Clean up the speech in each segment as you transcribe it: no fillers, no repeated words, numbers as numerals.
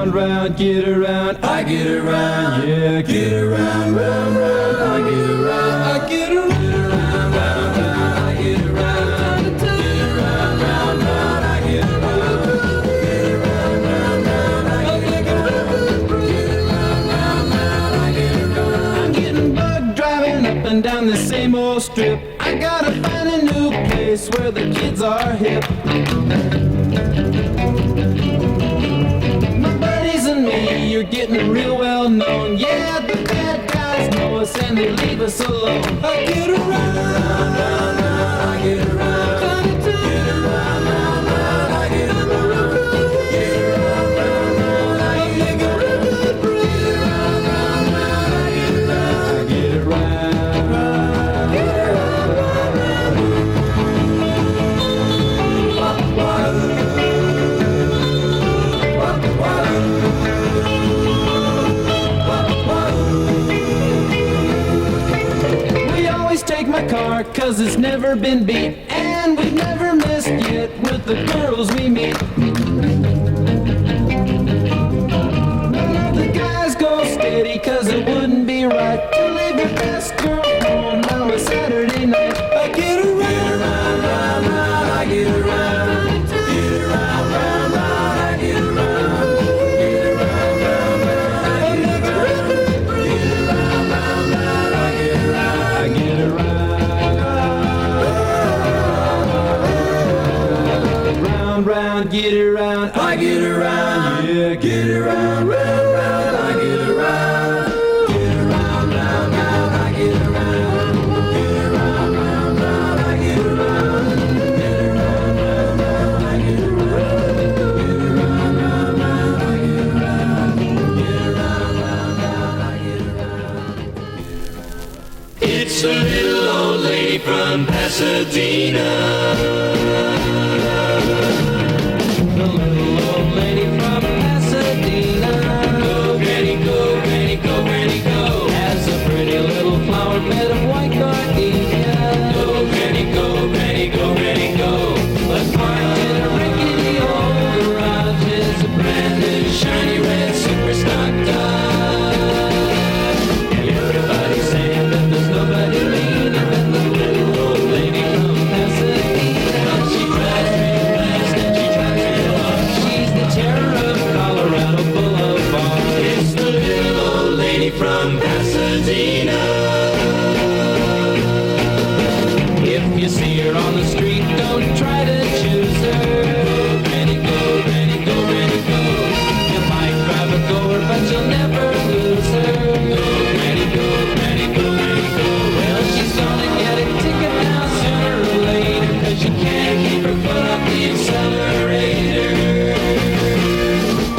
Round, round, get around, I get around, yeah, get around, round, round, I get around, I get around, round, round, I get around, get around, round, round, I get around, get around, round, round, I get around, get around, round, round, I get around. I'm getting bugged driving up and down the same old strip. I gotta find a new place where the kids are hip. You're getting real well known. Yeah, the bad guys know us and they leave us alone. I get around, round, round, I get around, get around, round, round, I get around, get around, round, round, I get around, get around, round, round, I get around, get around, get take my car, cause it's never been beat, and we've never missed yet with the girls we meet. None of the guys go steady, cause it wouldn't be right to leave your best girl home on a Saturday night. I get around, round, round, round, I get around, get around, round, round, I get around, get around, round, round, I get around, get around, round, round, I get around, I get around. Round, round, get around, I get around, yeah, get around, round, round, I get around, get around, round, round, I get around, get around, round, round, I get around, get around, round, round, I get around, get around, round, round, I get around, get around, round, round, I get around. It's a little old lady from Pasadena. The little old lady from Pasadena. Go, granny, go, granny, go, granny, go. Has a pretty little flower bed of white gardenia. Go, granny, go, granny, go, granny, go. But parked in a rickety old garage is a brand new shiny red super stock Dodge. And everybody's saying that there's nobody meaner than the little old lady from Pasadena. She drives me fast and she drives me hard. She's the terror of Colorado Boulevard. It's the little old lady from Pasadena. If you see her on the street, don't try to choose her. Go, granny, go, granny, go, granny, go. You might drive a goer, but you'll never lose her. Go, granny, go, granny, go, granny, go. Well, she's gonna get a ticket now sooner or later, cause you can't keep her foot off the accelerator.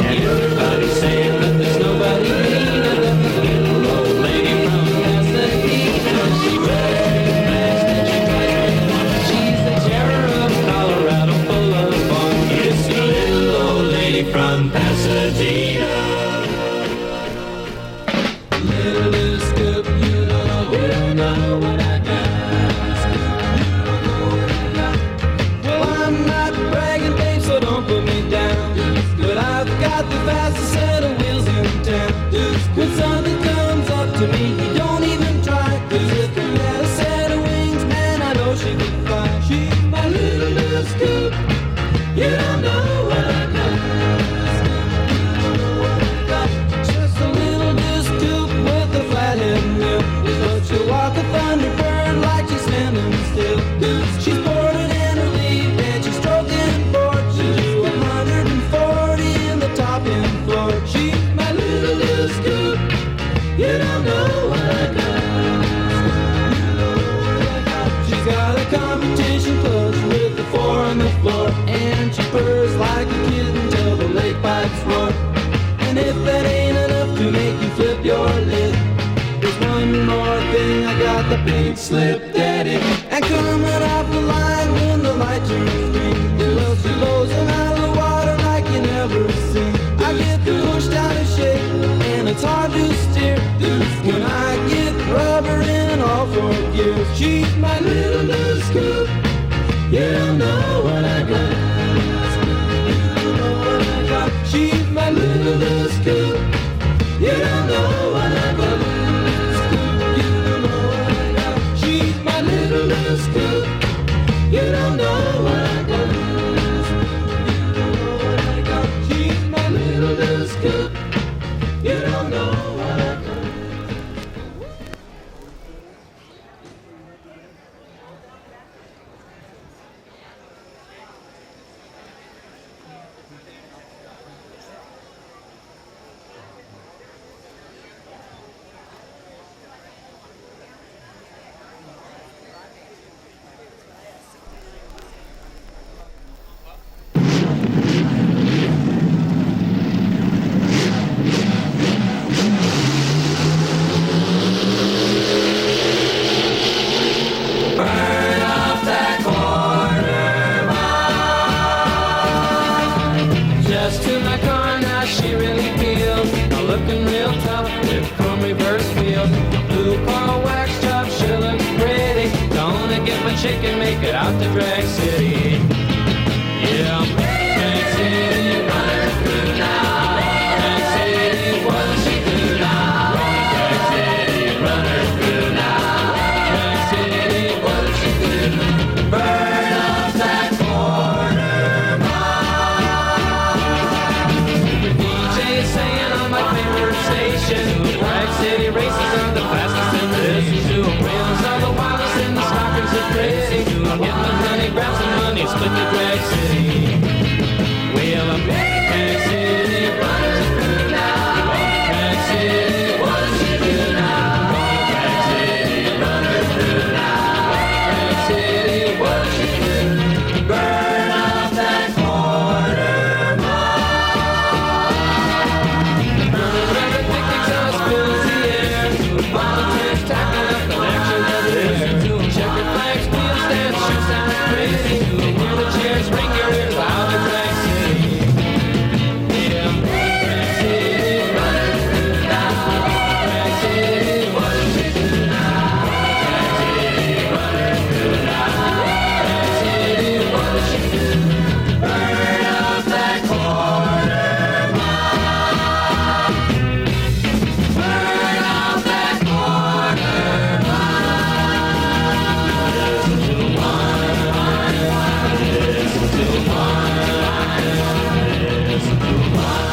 And everybody's saying that there's nobody meaner than the little old lady from Pasadena. She drives me fast and she drives me hard. She's the terror of Colorado Boulevard. It's the little old lady from Pasadena. Little scoop, you don't know what I got. Well, I'm not bragging, babe, so don't put me down. But I've got the fastest set of wheels in town. When something comes up to me, you don't even try. Cause if you had a set of wings, man, I know she could fly. She's my little scoop, you don't know what I got. Just a little scoop with a flathead mill. But she'll walk a thunderbird like she's standing still. She's boarded in her leaf and she's stroking board. She'll do 140 in the top end floor. She's my little scoop, you don't know what I got. She's got a competition clutch with the 4 on the floor, and she purrs like a kitten till the lake pipes roar. And if that ain't enough to make you flip your lid, there's one more thing, I got the pink slip daddy. And coming off the line when the light turns green, well, she blows them out of the water like you never seen. I get pushed out of shape and it's hard to steer when I get rubber in all 4 gears. She's my little scoop, you don't know what I got. She's my little gas to my car, now she really feels. I'm looking real tough with chrome reverse wheel. Blue car wax job sure looks pretty. Gonna get my chicken, make it out to Drag City. Yeah, I'm Drag City runner through now. Drag City, what does she do now? Drag City runner through now. Drag City, what does she do? Burn up that corner mile. The DJ is saying on my favorite station, Drag City races are the fastest in the city. Wheels are the wildest and the stockings are crazy. Get my honey, grab some money, split the Drag City. Well, I'm Drag City runner through now. Drag City, what does she do now? Drag City runner through now. Drag City, what does she do? Burn up that corner mile. Remember picnics on spills the air. Volunteers tackle up collection of air. Checker flags, wheel stands, shoot sounds crazy. Hear the cheers, ring your ears loud and Drag City. Yeah, Drag City runner through now. Drag City, what does she do now? Drag City runner through now. Drag City, what does she do? Burn up that corner mile. Burn up that corner mile. Listen to one, listen to one, listen to one.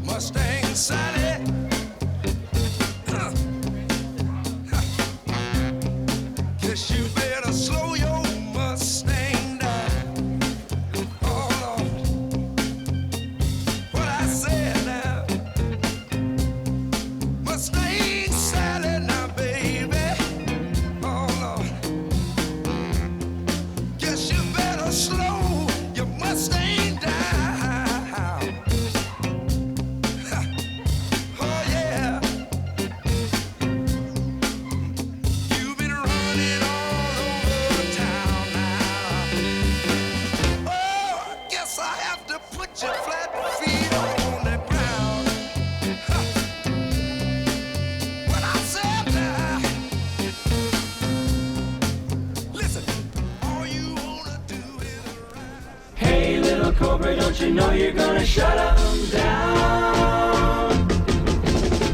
Mustang Sally. Guess you better slow your Mustang down. Oh Lord, what I said now. Mustang Sally now, baby. Oh Lord, guess you better slow your Mustang down. Oh yeah, you've been running all over town now. Oh, I guess I have to put your flat feet on the ground. Huh. What I said now. Listen, all you wanna do is ride. Hey, little Cobra, don't you know you're gonna shut 'em down?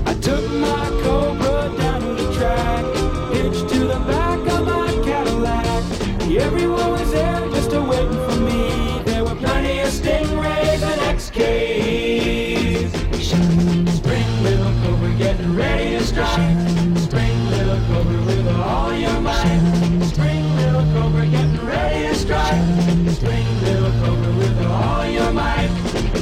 I took my Cobra down to the track, hitched to the back of my Cadillac. Everyone was there just a-waiting for me. There were plenty of Stingrays and XKs. Spring, little Cobra, getting ready to strike. Spring, little Cobra, with all your might. Spring, little Cobra, getting ready to strike. Spring, little Cobra, with all your might.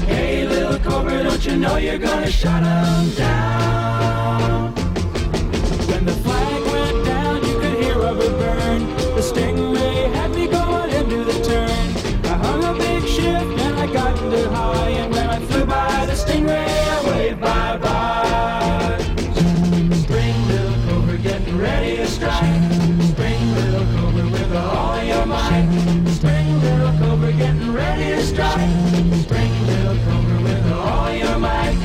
Hey, little Cobra, don't you know you're gonna shut 'em down? When the flag went down, you could hear rubber burn. The Stingray had me going into the turn. I hung a big shift and I got into high. And when I flew by the Stingray, I waved bye-bye. Spring, little Cobra, getting ready to strike. Spring, little Cobra, with all your might. Spring, little Cobra, getting ready to strike. Spring, little Cobra, with all your might.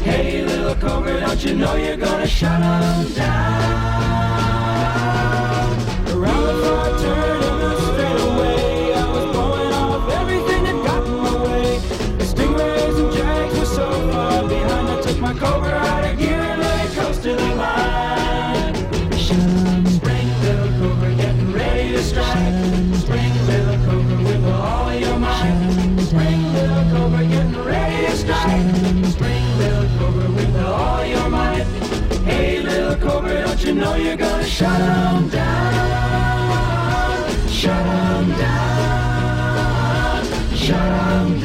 Hey, little Cobra, don't you know you're gonna shut 'em down? Around the far turn in the straightaway, I was blowing off everything that got in my way. The Stingrays and Jags were so far behind, I took my Cobra out of gear and let it coast to the line. Spring, little Cobra, getting ready to strike. Spring, little Cobra, with all your might. Spring, little Cobra, getting ready to strike. Spring, little Cobra, with all your might. Hey, little Cobra, don't you know you're gonna shut 'em down? Shut 'em down. Shut 'em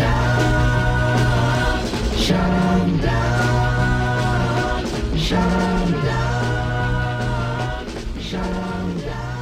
down. Shut 'em down. Shut 'em down. Shut 'em down.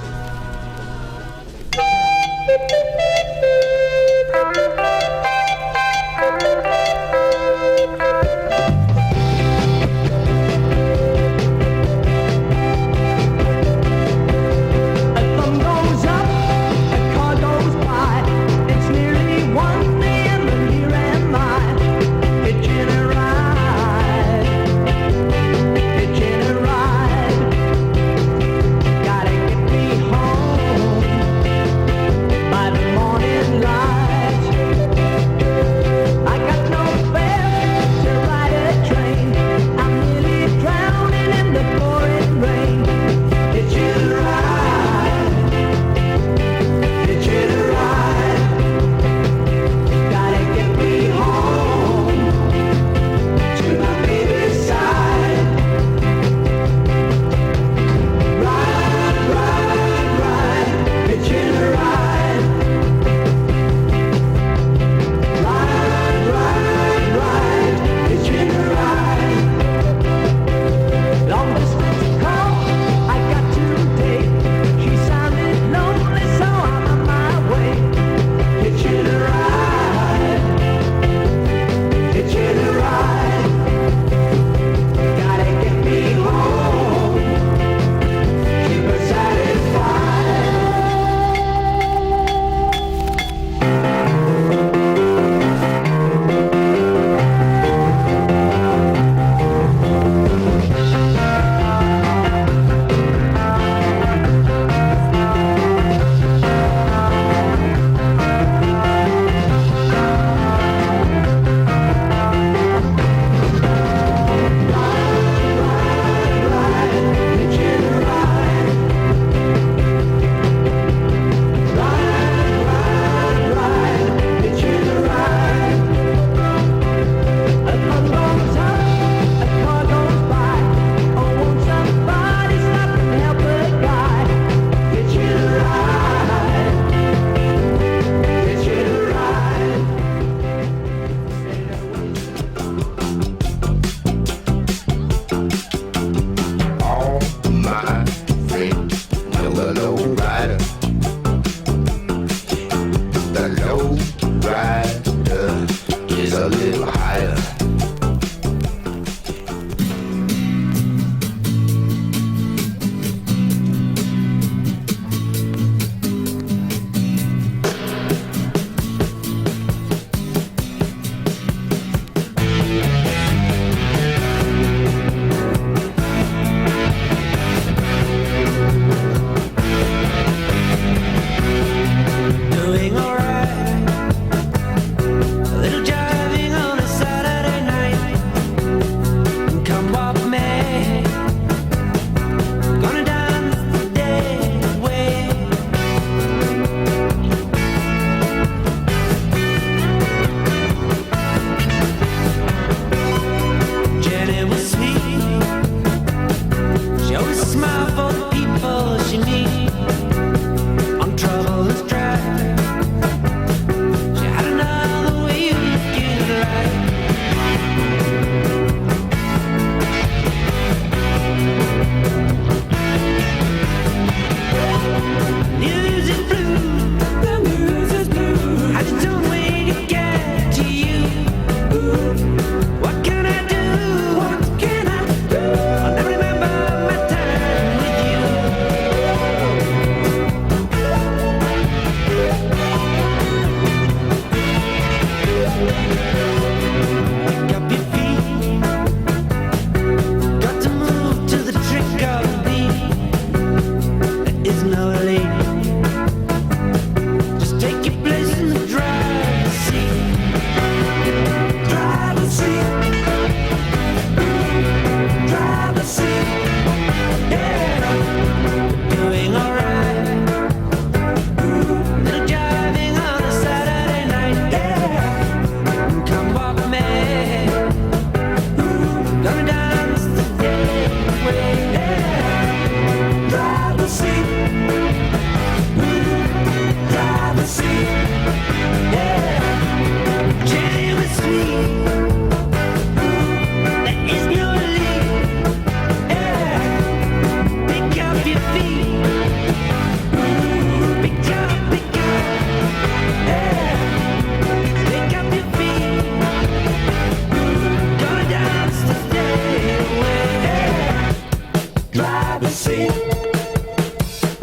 driver's seat.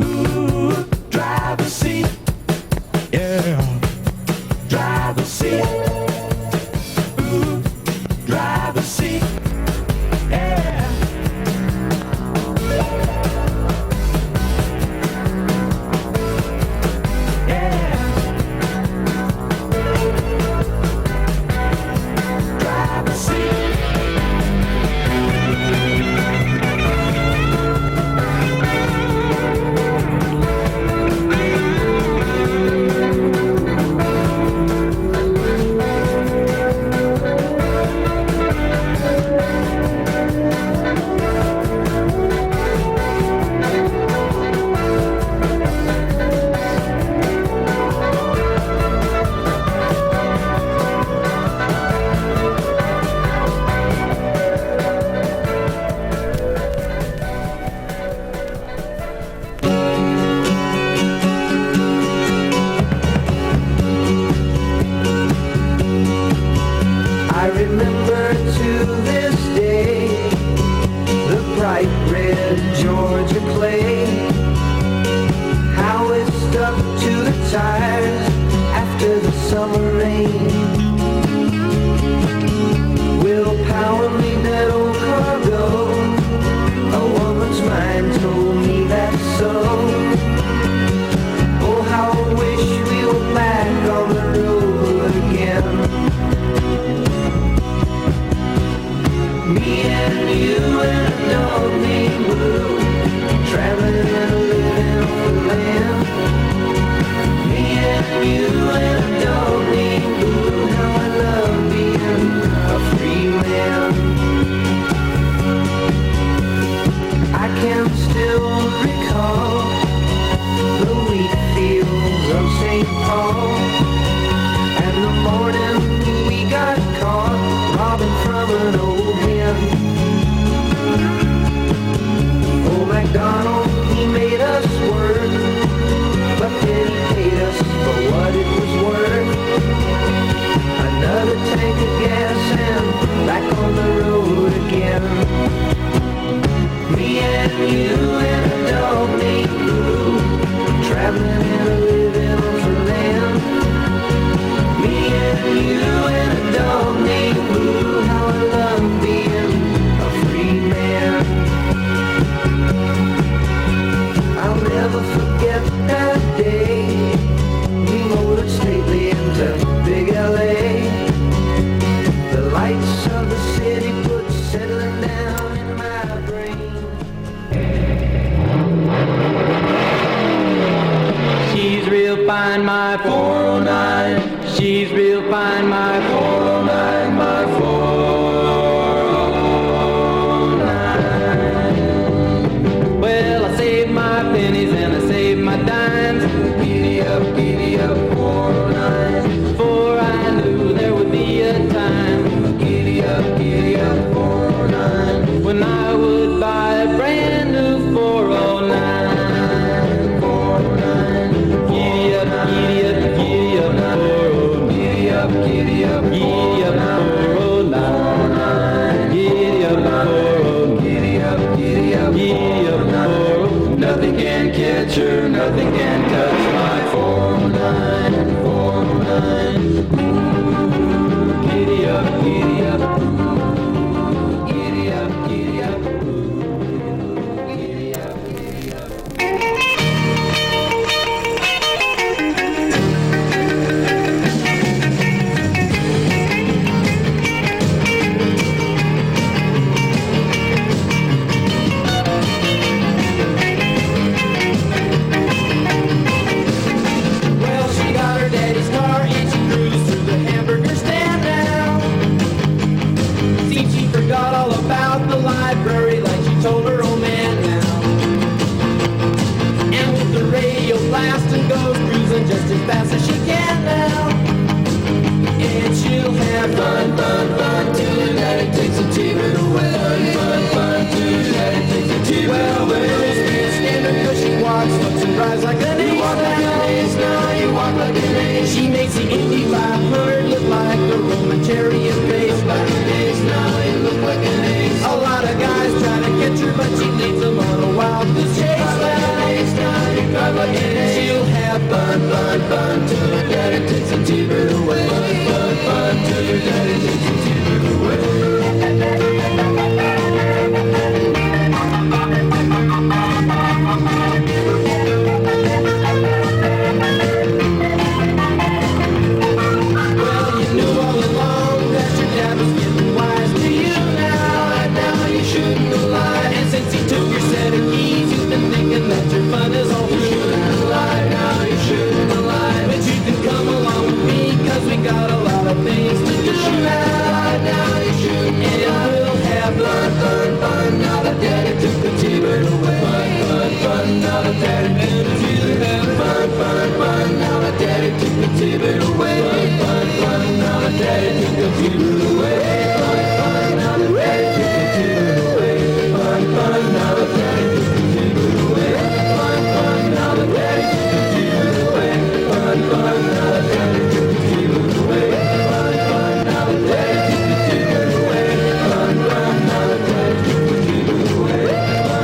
Ooh, driver's seat. Yeah. Driver's seat. Ooh, driver's seat. Yeah. Yeah. Driver's seat. I remember to this day the bright red Georgia clay, how it stuck to the tires after the summer rain. Will power lead that old cargo? A woman's mind told me that's so. Oh, how I wish we were back on the road again. Me and you and a dog named Blue, traveling and living on the land. Me and you and a dog named Blue, how I love being a free man. I can still recall the wheat fields of St. Paul, and the morning we got caught robbing from an old hen. Old MacDonald, he made us work, but then he paid us for what it was worth. Another tank of gas and back on the road again. Me and you and a dog named Blue, traveling and living on the land. Me and you and a dog named Blue, how I love being took the T-bird away. Fun, fun, fun, now the daddy took the T-bird away. Fun, fun, fun, now the daddy took the T-bird away. Fun, fun, fun, now the daddy took the T-bird away. Fun, fun, now the daddy took the T-bird away. Fun, fun, now the daddy took the T-bird away. Fun, fun, now the daddy took the T-bird away. Fun, fun, now the daddy took the T-bird away. Fun, fun, now the daddy took the T-bird away. Fun, fun, now the daddy took the T-bird away.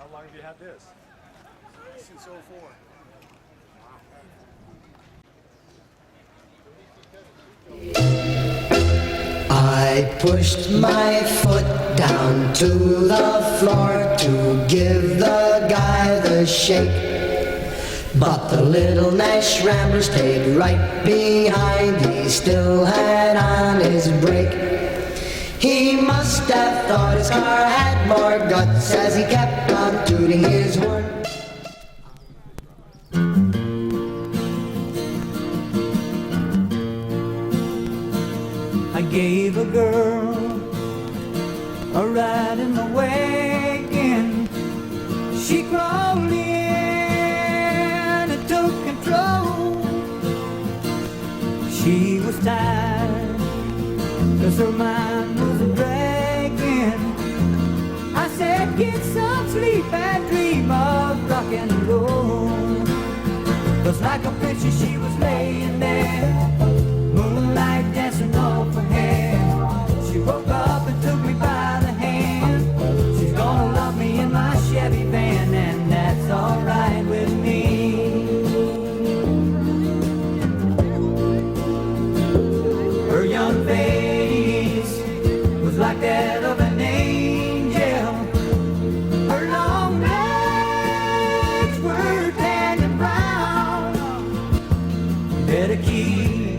How long have you had this? Since '04. I pushed my foot down to the floor to give the guy the shake. But the little Nash Rambler stayed right behind, he still had on his brake. He must have thought his car had more guts as he kept on tooting his horn. I gave a girl a ride in the wagon. She crawled in and took control. She was tired, 'cause her mind was dragging. I said, get some sleep and dream of rock and roll. 'Cause like a picture she was laying there, moonlight dancing off her hair. She woke up and took me by the hand. She's gonna love me in my Chevy van, and that's alright with me. Her young face was like that of an angel. Her long legs were tan and brown. Better keep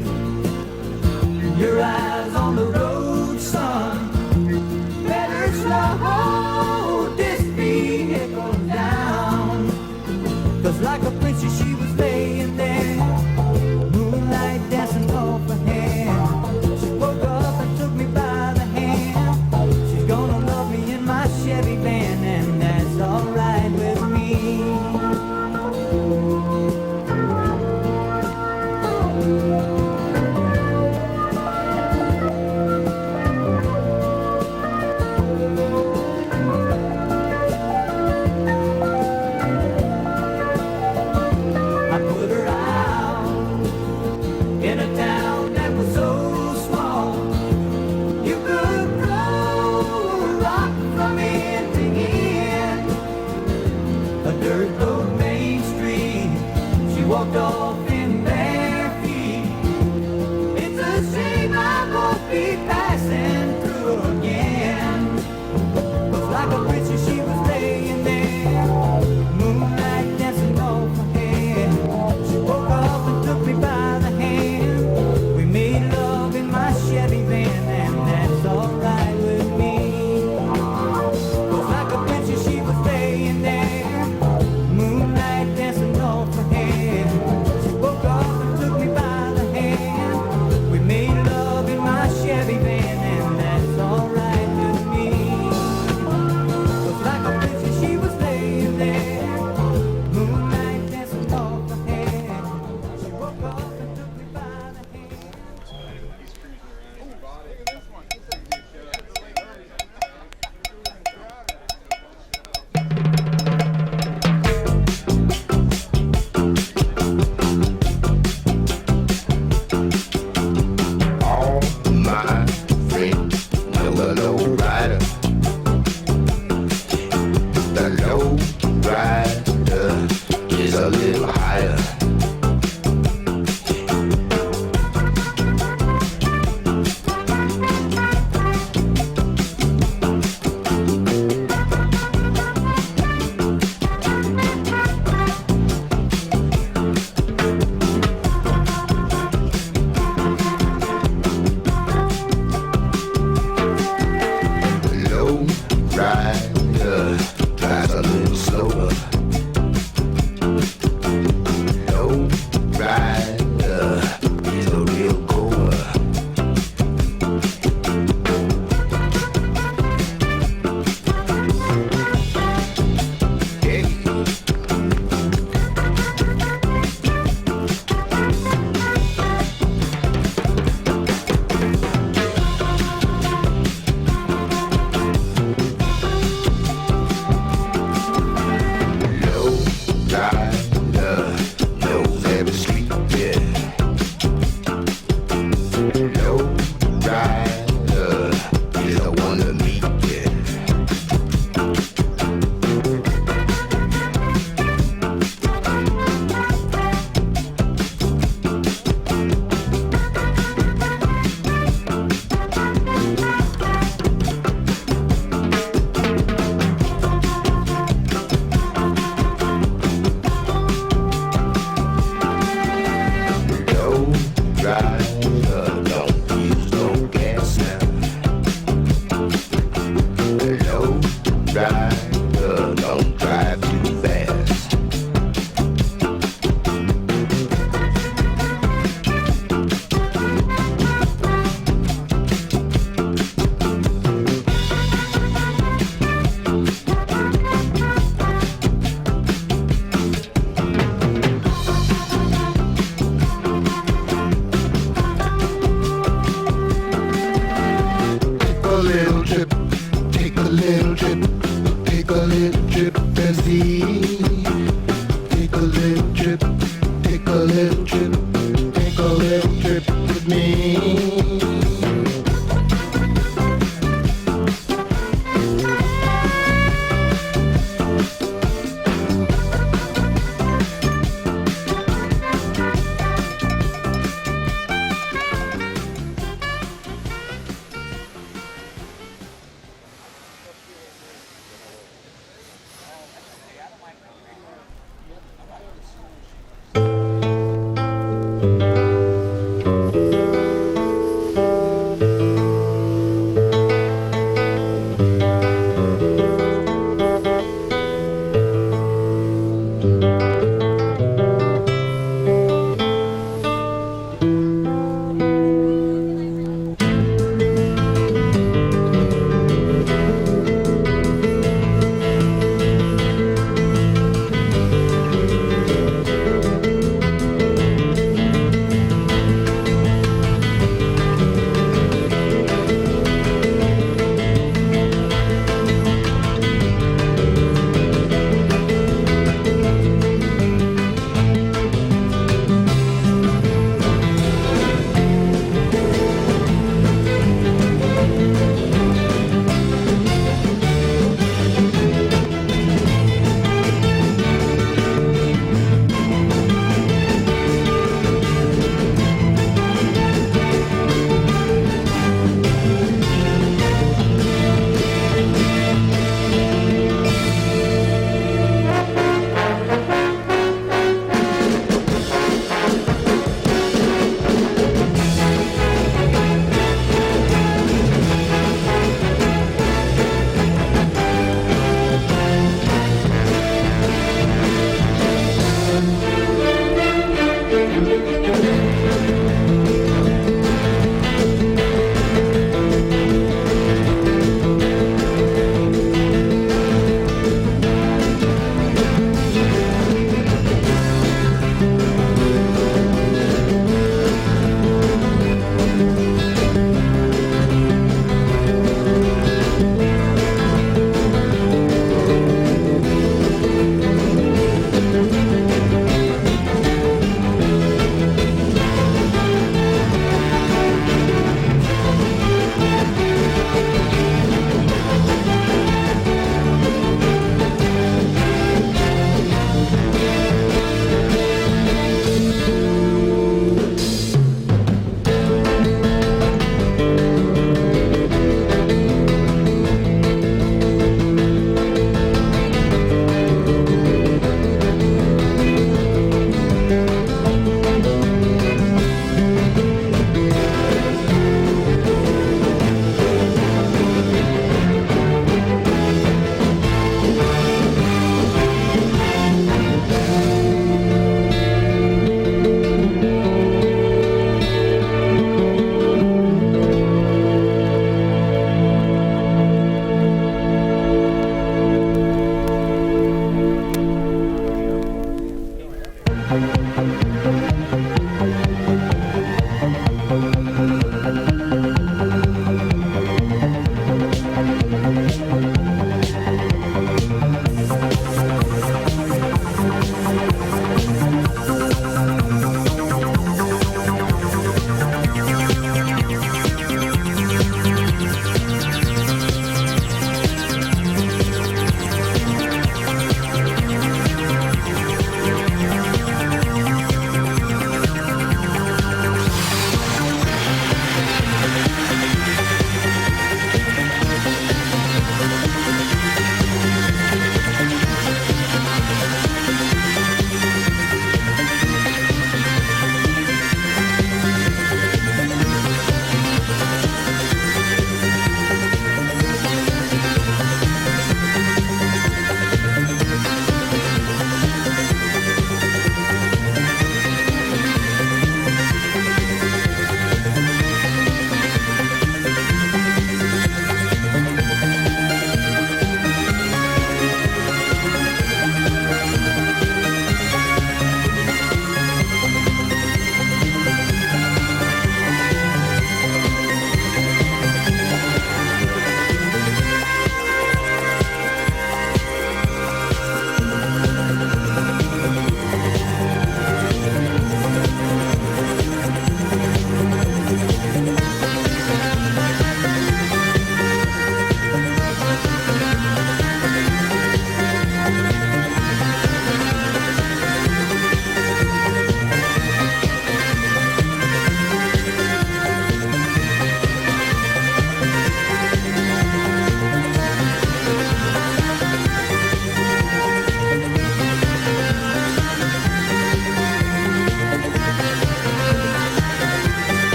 little trip and see. Take a little trip, take a little trip, take a little trip with me.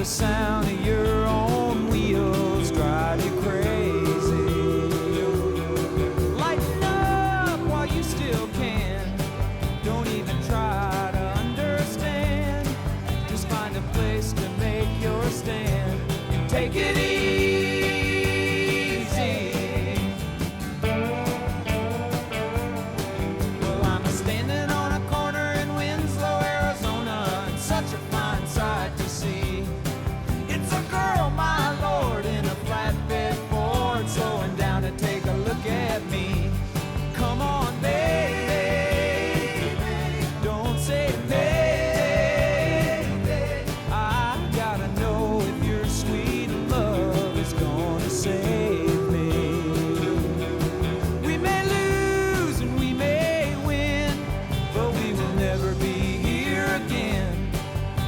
the sound of your own wheels drive you crazy. Lighten up while you still can. Don't even try to understand. Just find a place to make your stand and take it easy. Well, I'm standing on a corner in Winslow, Arizona, and such a fine sight to see. It's a girl, my lord, in a flatbed Ford, slowing down to take a look at me. Come on, baby, don't say baby. I gotta know if your sweet love is gonna save me. We may lose and we may win, but we will never be here again.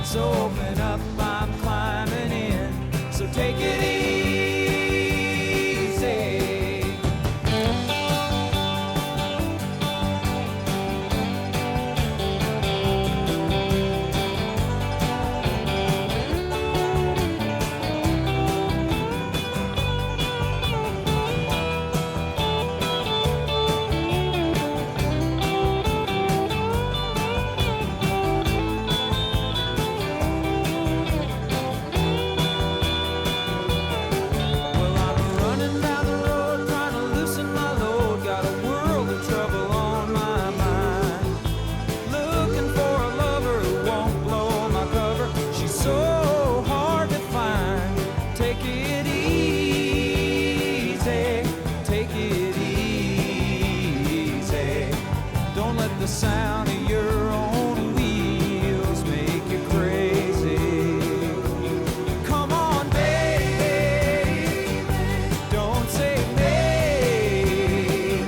So open up, I'm climbing in. So take it easy. Well, I'm running down the road trying to loosen my load. Got a world of trouble on my mind. Looking for a lover who won't blow my cover. She's so hard to find. Take it easy. Take it easy. Don't let the sound of your own wheels make you crazy. Come on, baby, don't say maybe.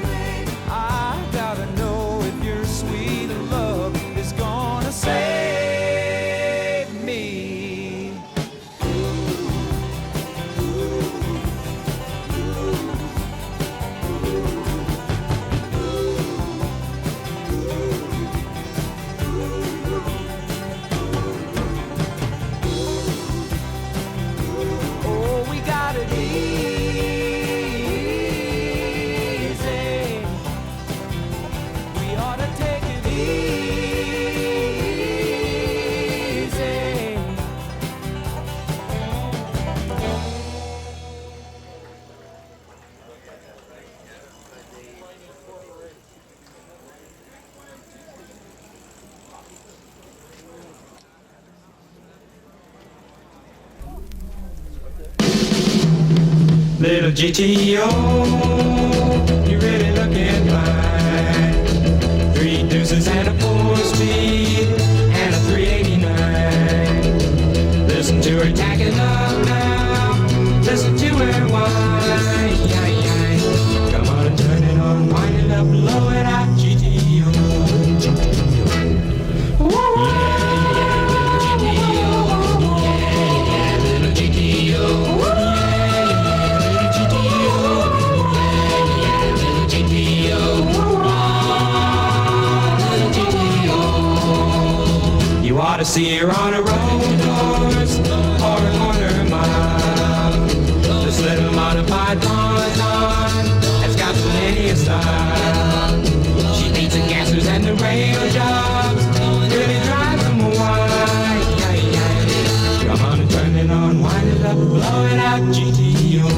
I gotta know if your sweet love is gonna save me. Oh, we got it easy. We ought to take it easy. Little GTO, you really looking fine. 3 deuces and a 4-speed and a 389. Listen to her tack it up now. Listen to her whine. Come on and turn it on, wind it up, blow it out, GTO. Little GTO. You ought to see her on a road course or a corner mile. This little modified Ponton has got plenty of style. She beats the gassers and the rail jobs, really drives them wild. Come on and turn it on, wind it up, blow it out, GTO.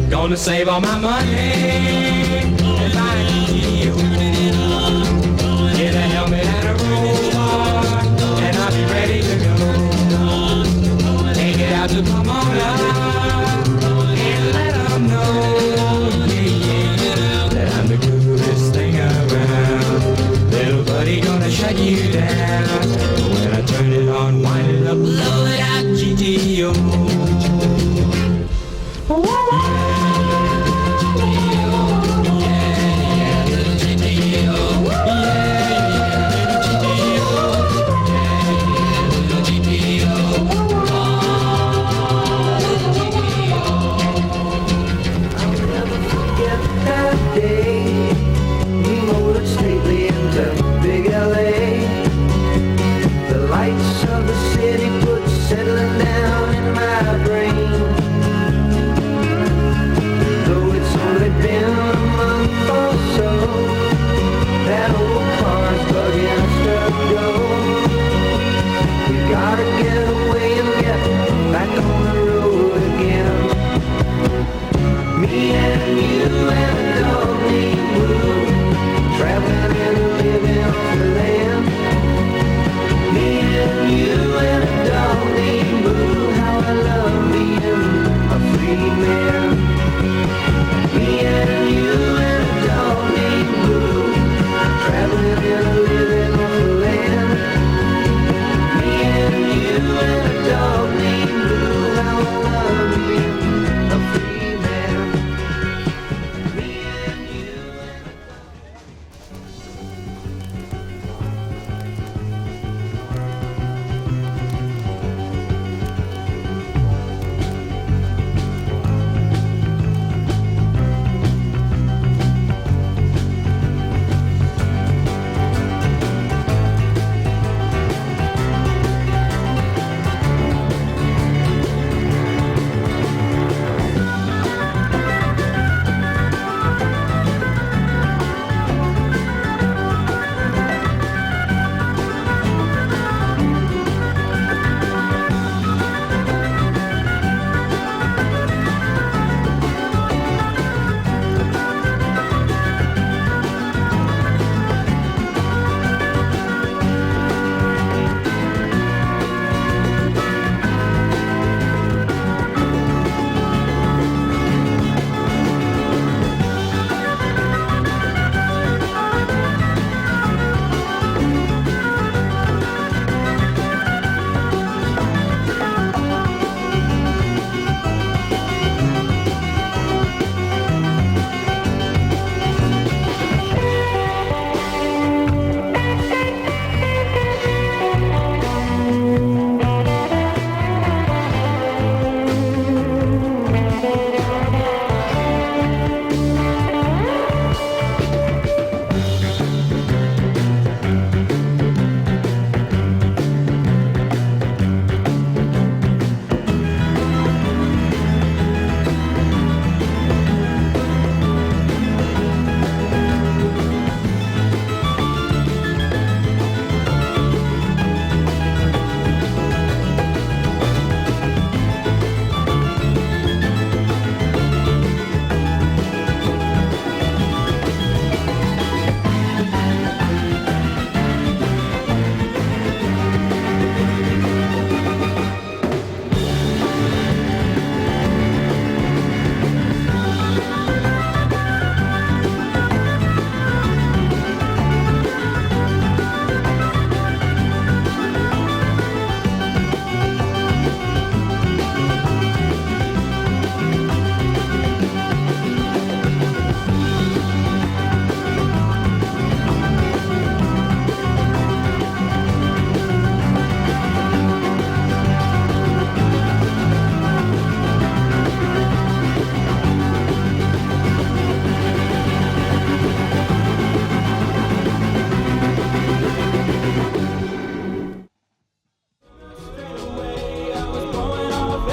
Gonna save all my money and buy a GTO. Get a helmet and a roll bar, and I'll be ready to go. Take it out to Pomona and let 'em know, that I'm the coolest thing around. Little buddy gonna shut you dog named Blue. How I love being a free man. Me and you and a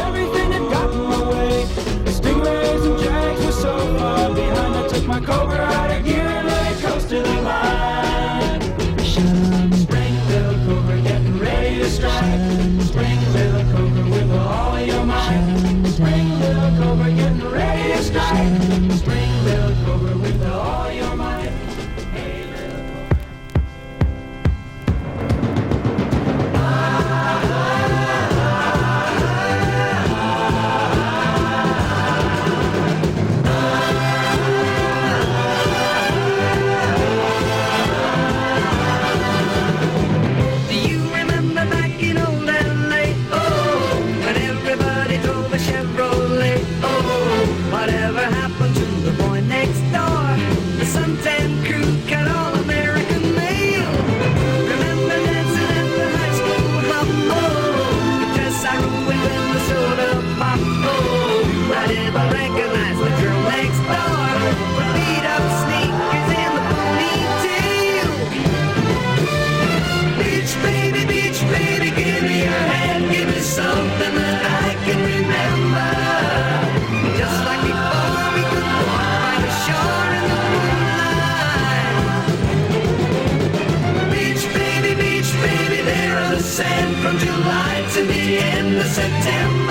everything that got in my way. The stingrays and jags were so far behind. I took my Cobra out of gear and let it coast to the line. Spring-Bill Cobra getting ready to strike. Spring-Bill Cobra with all of your might. Spring-Bill Cobra getting ready to strike. Spring-Bill Cobra with all of your might. Hey, little Cobra. Do you remember back in old LA? Oh, when everybody drove a Chevrolet. Oh, whatever happened to the boy next door? The suntan crew got all American mail. Remember dancing at the high school hop? Oh, the dress I ruined when the soda pop. Oh, I never recognized the girl next door. Beat up sneakers and the ponytail. Beach baby, give me your hand, give me something that I can remember. Just like before, we could walk by the shore in the moonlight. Beach baby, there is the sand from July to the end of September.